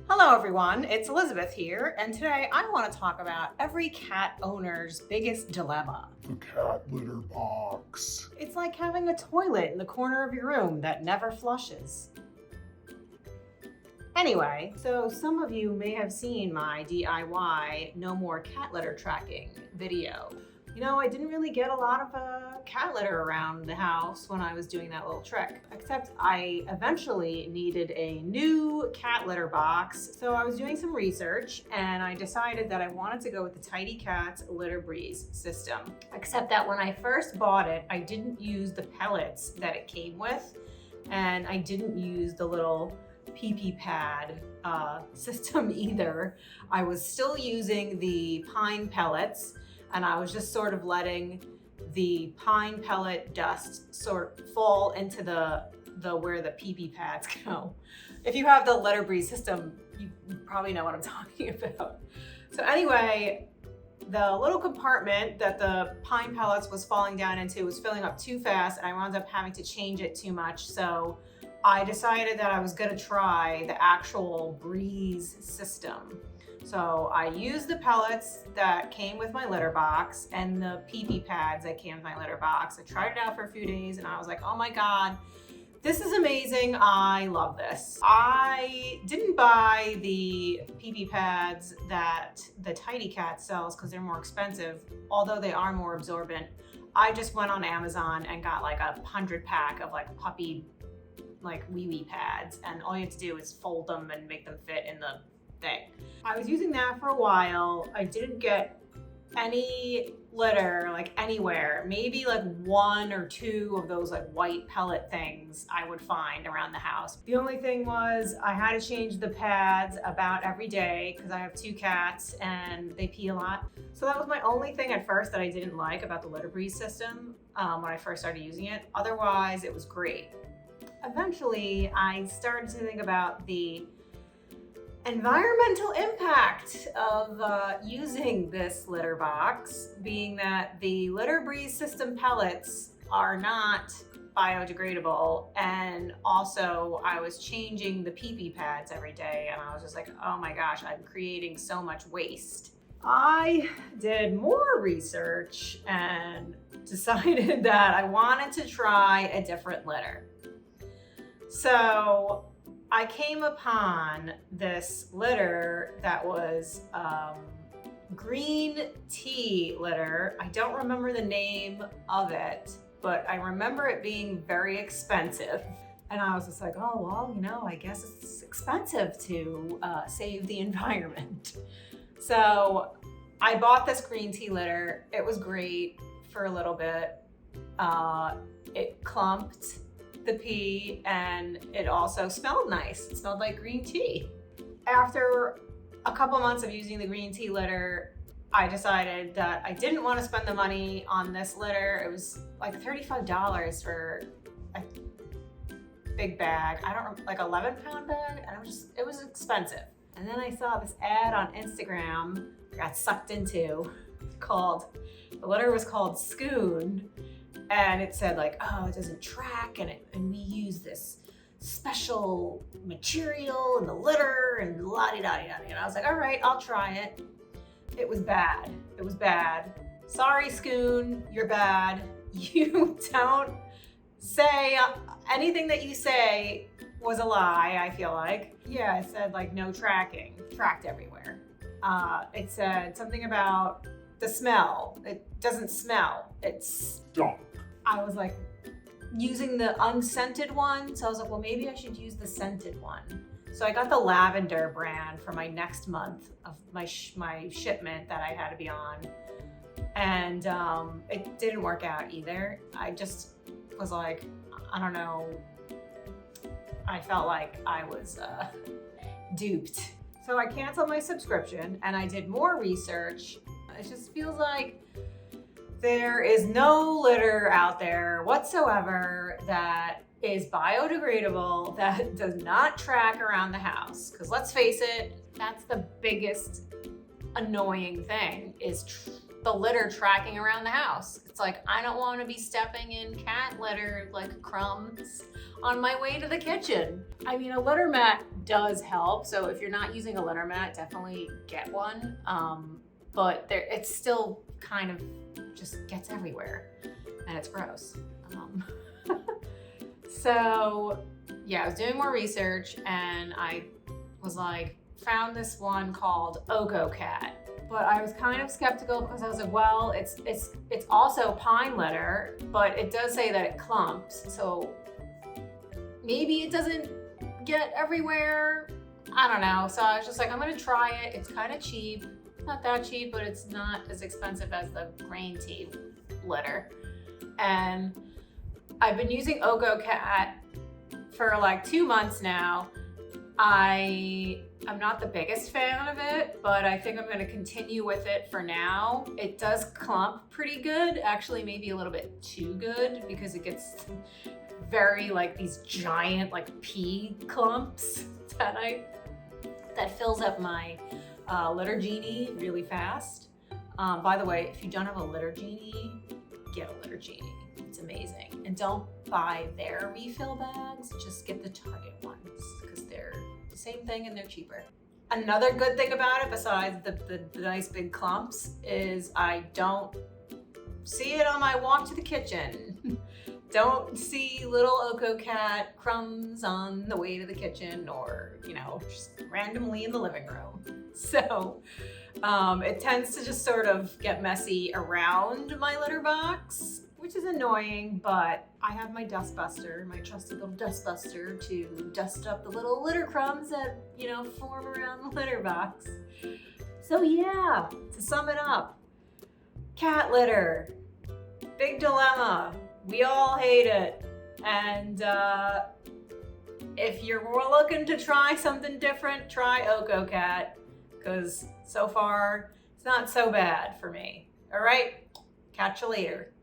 Hello everyone, it's Elizabeth here, and today I want to talk about every cat owner's biggest dilemma. The cat litter box. It's like having a toilet in the corner of your room that never flushes. Anyway, so some of you may have seen my DIY No More Cat Litter Tracking video. You know, I didn't really get a lot of cat litter around the house when I was doing that little trick, except I eventually needed a new cat litter box. So I was doing some research and I decided that I wanted to go with the Tidy Cats Litter Breeze system. Except that when I first bought it, I didn't use the pellets that it came with, and I didn't use the little pee-pee pad system either. I was still using the pine pellets, and I was just sort of letting the pine pellet dust sort of fall into the where the pee-pee pads go. If you have the Litter Breeze system, you probably know what I'm talking about. So anyway, the little compartment that the pine pellets was falling down into was filling up too fast, and I wound up having to change it too much. So I decided that I was gonna try the actual Breeze system. So I used the pellets that came with my litter box and the pee-pee pads that came with my litter box. I tried it out for a few days and I was like, oh my God, this is amazing. I love this. I didn't buy the pee-pee pads that the Tidy Cat sells because they're more expensive, although they are more absorbent. I just went on Amazon and got like 100 pack of like puppy wee wee pads, and all you have to do is fold them and make them fit in the thing. I was using that for a while. I didn't get any litter like anywhere. Maybe like one or two of those like white pellet things I would find around the house. The only thing was I had to change the pads about every day because I have 2 cats and they pee a lot. So that was my only thing at first that I didn't like about the Litter Breeze system when I first started using it. Otherwise, it was great. Eventually, I started to think about the environmental impact of using this litter box, being that the Litter Breeze system pellets are not biodegradable, and also I was changing the pee-pee pads every day, and I was just like, oh my gosh, I'm creating so much waste. I did more research and decided that I wanted to try a different litter. So I came upon this litter that was green tea litter. I don't remember the name of it, but I remember it being very expensive. And I was just like, oh, well, you know, I guess it's expensive to save the environment. So I bought this green tea litter. It was great for a little bit. It clumped the pee, and it also smelled nice. It smelled like green tea. After a couple months of using the green tea litter, I decided that I didn't want to spend the money on this litter. It was like $35 for a big bag. I don't like 11-pound bag, and it was expensive. And then I saw this ad on Instagram I got sucked into the litter was called Skoon. And it said like, oh, it doesn't track, and we use this special material in the litter and la-di-da-di-da-di. And I was like, all right, I'll try it. It was bad. It was bad. Sorry, Skoon, you're bad. You don't say anything that you say was a lie, I feel like. Yeah, it said like no tracking, tracked everywhere. It said something about the smell. It doesn't smell. It's Dunk. I was like using the unscented one. So I was like, well, maybe I should use the scented one. So I got the lavender brand for my next month of my shipment that I had to be on. And it didn't work out either. I just was like, I don't know. I felt like I was duped. So I canceled my subscription and I did more research. It just feels like there is no litter out there whatsoever that is biodegradable, that does not track around the house. Because let's face it, that's the biggest annoying thing is the litter tracking around the house. It's like, I don't want to be stepping in cat litter like crumbs on my way to the kitchen. I mean, a litter mat does help. So if you're not using a litter mat, definitely get one. But it's still kind of just gets everywhere and it's gross. So yeah, I was doing more research and I was like, found this one called OkoCat. But I was kind of skeptical because I was like, well, it's also pine litter, but it does say that it clumps. So maybe it doesn't get everywhere. I don't know. So I was just like, I'm gonna try it. It's kind of cheap. Not that cheap, but it's not as expensive as the grain tea litter. And I've been using OkoCat for like 2 months now. I'm not the biggest fan of it, but I think I'm going to continue with it for now. It does clump pretty good, actually maybe a little bit too good, because it gets very like these giant like pea clumps that fills up my litter genie really fast. By the way, if you don't have a litter genie, get a litter genie. It's amazing. And don't buy their refill bags, just get the Target ones because they're the same thing and they're cheaper. Another good thing about it, besides the nice big clumps, is I don't see it on my walk to the kitchen. Don't see little OkoCat crumbs on the way to the kitchen or, just randomly in the living room. So it tends to just sort of get messy around my litter box, which is annoying, but I have my dustbuster, my trusty little dustbuster, to dust up the little litter crumbs that, form around the litter box. So yeah, to sum it up, cat litter, big dilemma. We all hate it. And if you're looking to try something different, try OkoCat, because so far it's not so bad for me. All right, catch you later.